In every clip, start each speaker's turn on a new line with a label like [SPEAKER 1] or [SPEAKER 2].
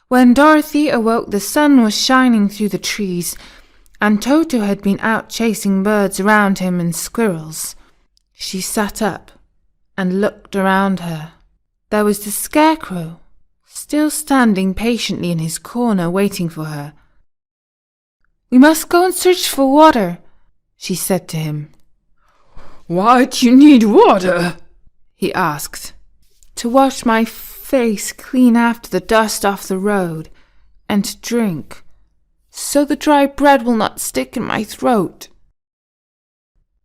[SPEAKER 1] When Dorothy awoke, the sun was shining through the trees, and Toto had been out chasing birds around him and squirrels. She sat up and looked around her. There was the Scarecrow, still standing patiently in his corner waiting for her. "We must go and search for water," she said to him.
[SPEAKER 2] "Why do you need water?"
[SPEAKER 1] he asked. "To wash my face clean after the dust off the road, and to drink, so the dry bread will not stick in my throat."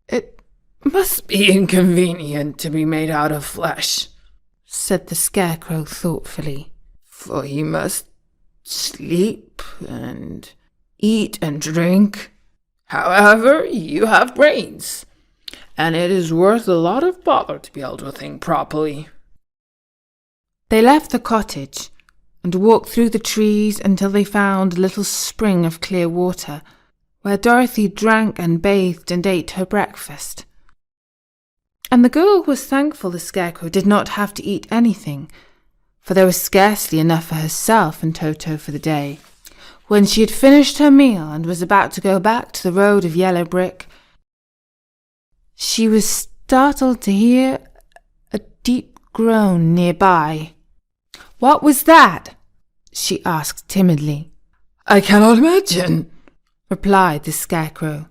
[SPEAKER 2] "It must be inconvenient to be made out of flesh," said the Scarecrow thoughtfully, "for you must sleep and eat and drink. However, you have brains, and it is worth a lot of bother to be able to think properly."
[SPEAKER 1] They left the cottage and walked through the trees until they found a little spring of clear water, where Dorothy drank and bathed and ate her breakfast. And the girl was thankful the Scarecrow did not have to eat anything, for there was scarcely enough for herself and Toto for the day. When she had finished her meal and was about to go back to the road of yellow brick, she was startled to hear a deep groan nearby. "What was that?" she asked timidly.
[SPEAKER 2] "I cannot imagine,"
[SPEAKER 1] replied the Scarecrow.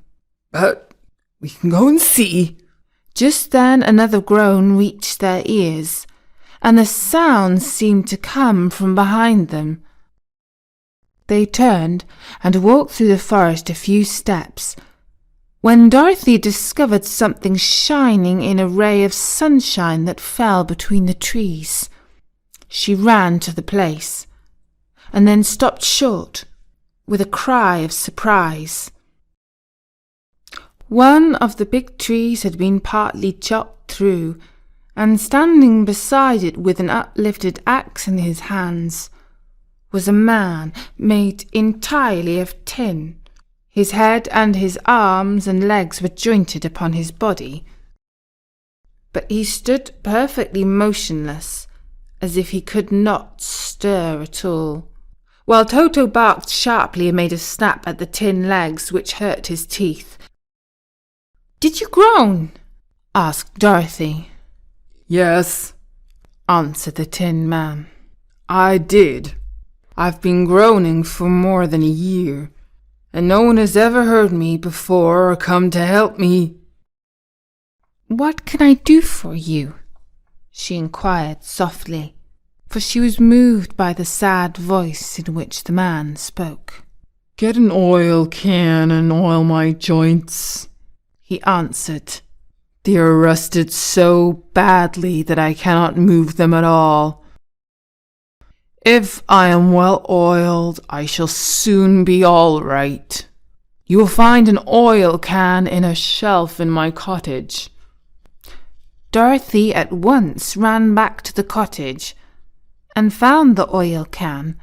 [SPEAKER 2] "But we can go and see."
[SPEAKER 1] Just then another groan reached their ears, and the sound seemed to come from behind them. They turned and walked through the forest a few steps, when Dorothy discovered something shining in a ray of sunshine that fell between the trees. She ran to the place, and then stopped short with a cry of surprise. One of the big trees had been partly chopped through, and standing beside it with an uplifted axe in his hands was a man made entirely of tin. His head and his arms and legs were jointed upon his body, but he stood perfectly motionless, as if he could not stir at all, while Toto barked sharply and made a snap at the tin legs, which hurt his teeth. "Did you groan?" asked Dorothy.
[SPEAKER 2] "Yes,"
[SPEAKER 1] answered the Tin Man.
[SPEAKER 2] "I did. I've been groaning for more than a year, and no one has ever heard me before or come to help me."
[SPEAKER 1] "What can I do for you?" she inquired softly, for she was moved by the sad voice in which the man spoke.
[SPEAKER 2] "Get an oil can and oil my joints," he answered. "They are rusted so badly that I cannot move them at all. If I am well oiled, I shall soon be all right. You will find an oil can in a shelf in my cottage."
[SPEAKER 1] Dorothy at once ran back to the cottage and found the oil can,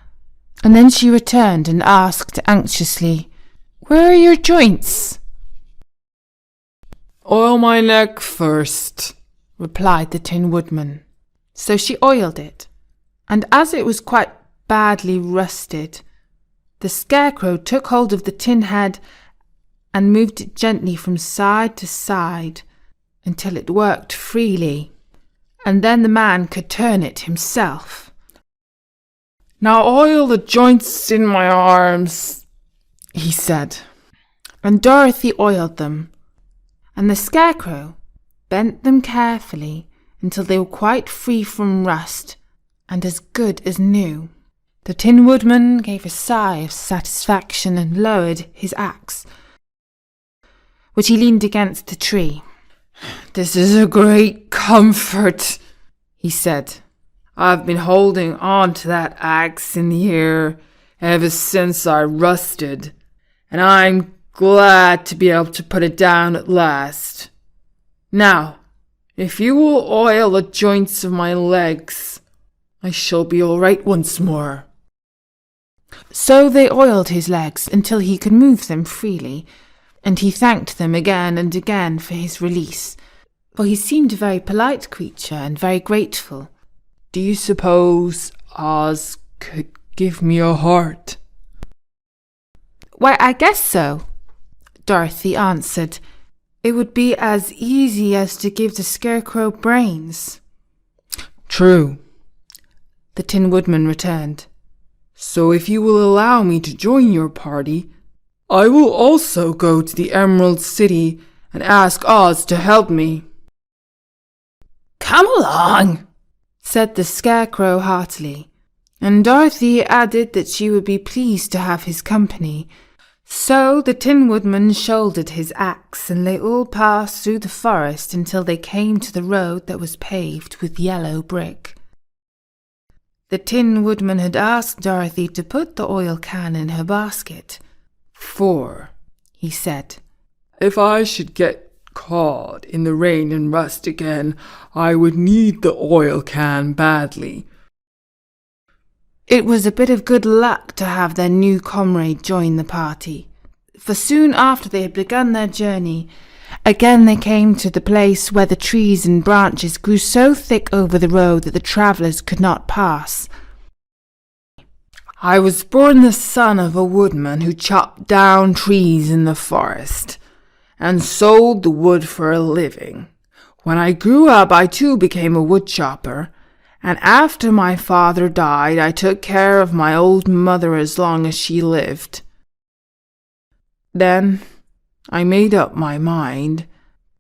[SPEAKER 1] and then she returned and asked anxiously, "Where are your joints?"
[SPEAKER 2] "Oil my neck first,"
[SPEAKER 1] replied the Tin Woodman. So she oiled it, and as it was quite badly rusted, the Scarecrow took hold of the tin head and moved it gently from side to side until it worked freely, and then the man could turn it himself.
[SPEAKER 2] "Now oil the joints in my arms," he said.
[SPEAKER 1] And Dorothy oiled them, and the Scarecrow bent them carefully until they were quite free from rust and as good as new. The Tin Woodman gave a sigh of satisfaction and lowered his axe, which he leaned against the tree.
[SPEAKER 2] "This is a great comfort," he said. "I've been holding on to that axe in the air ever since I rusted, and I'm glad to be able to put it down at last. Now, if you will oil the joints of my legs, I shall be all right once more."
[SPEAKER 1] So they oiled his legs until he could move them freely, and he thanked them again and again for his release, for he seemed a very polite creature and very grateful.
[SPEAKER 2] "Do you suppose Oz could give me a heart?
[SPEAKER 1] Why, I guess so, Dorothy answered. It would be as easy as to give the Scarecrow brains.
[SPEAKER 2] True,
[SPEAKER 1] the Tin Woodman returned.
[SPEAKER 2] So if you will allow me to join your party, I will also go to the Emerald City and ask Oz to help me.
[SPEAKER 1] Come along, said the Scarecrow heartily, and Dorothy added that she would be pleased to have his company. So the Tin Woodman shouldered his axe, and they all passed through the forest until they came to the road that was paved with yellow brick. The Tin Woodman had asked Dorothy to put the oil can in her basket.
[SPEAKER 2] "For,"
[SPEAKER 1] he said,
[SPEAKER 2] "if I should get caught in the rain and rust again, I would need the oil can badly."
[SPEAKER 1] It was a bit of good luck to have their new comrade join the party, for soon after they had begun their journey, again they came to the place where the trees and branches grew so thick over the road that the travellers could not pass.
[SPEAKER 2] "I was born the son of a woodman who chopped down trees in the forest and sold the wood for a living. When I grew up, I too became a wood chopper, and after my father died, I took care of my old mother as long as she lived. Then I made up my mind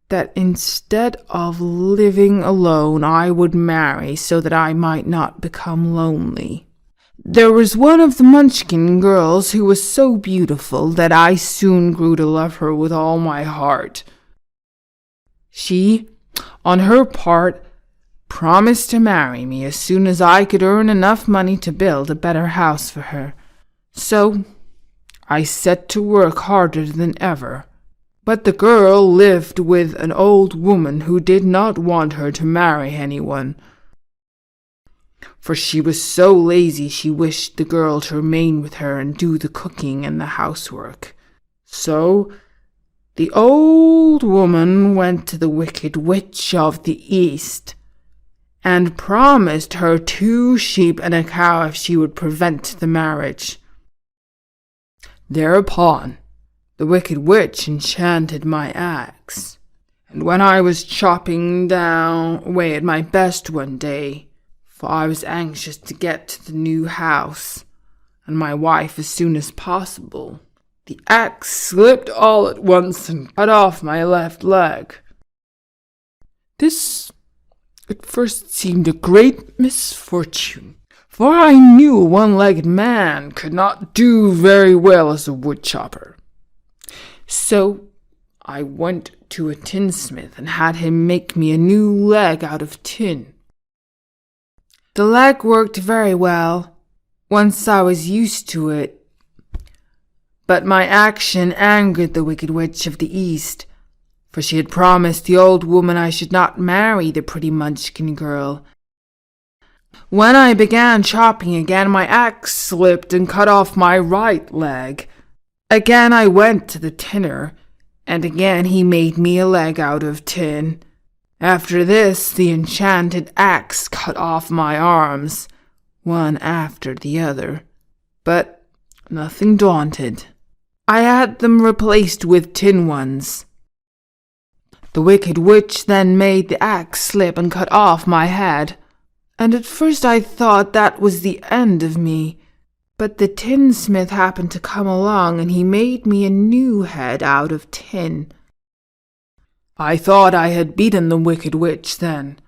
[SPEAKER 2] that instead of living alone, I would marry so that I might not become lonely. There was one of the Munchkin girls who was so beautiful that I soon grew to love her with all my heart. She, on her part, promised to marry me as soon as I could earn enough money to build a better house for her. So I set to work harder than ever. But the girl lived with an old woman who did not want her to marry anyone, for she was so lazy she wished the girl to remain with her and do the cooking and the housework. So the old woman went to the Wicked Witch of the East and promised her 2 sheep and a cow if she would prevent the marriage. Thereupon the Wicked Witch enchanted my axe, and when I was chopping down away at my best one day, for I was anxious to get to the new house and my wife as soon as possible, the axe slipped all at once and cut off my left leg. This at first seemed a great misfortune, for I knew a one-legged man could not do very well as a wood chopper. So I went to a tinsmith and had him make me a new leg out of tin. The leg worked very well once I was used to it, but my action angered the Wicked Witch of the East, for she had promised the old woman I should not marry the pretty Munchkin girl. When I began chopping again, my axe slipped and cut off my right leg. Again I went to the tinner, and again he made me a leg out of tin. After this, the enchanted axe cut off my arms, one after the other. But nothing daunted, I had them replaced with tin ones. The Wicked Witch then made the axe slip and cut off my head, and at first I thought that was the end of me. But the tinsmith happened to come along, and he made me a new head out of tin. I thought I had beaten the Wicked Witch then,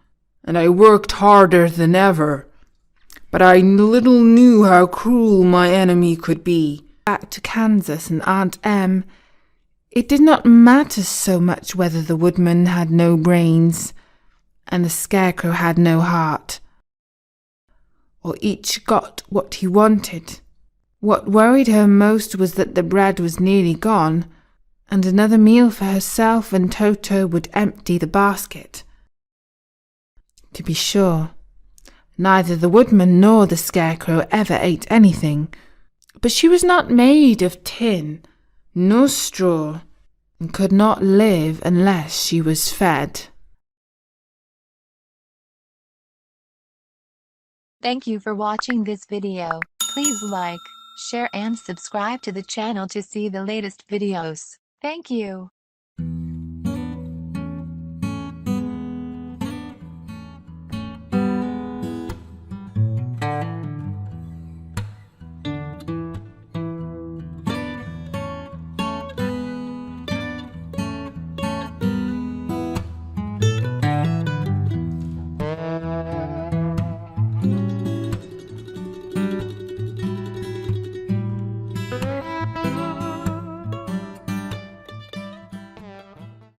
[SPEAKER 2] and I worked harder than ever. But I little knew how cruel my enemy could be. Back to Kansas and Aunt Em, it did not matter so much whether the woodman had no brains and the Scarecrow had no heart, or each got what he wanted. What worried her most was that the bread was nearly gone, and another meal for herself and Toto would empty the basket. To be sure, neither the woodman nor the Scarecrow ever ate anything, but she was not made of tin nor straw, and could not live unless she was fed.
[SPEAKER 3] Thank you for watching this video. Please like, share and subscribe to the channel to see the latest videos. Thank you.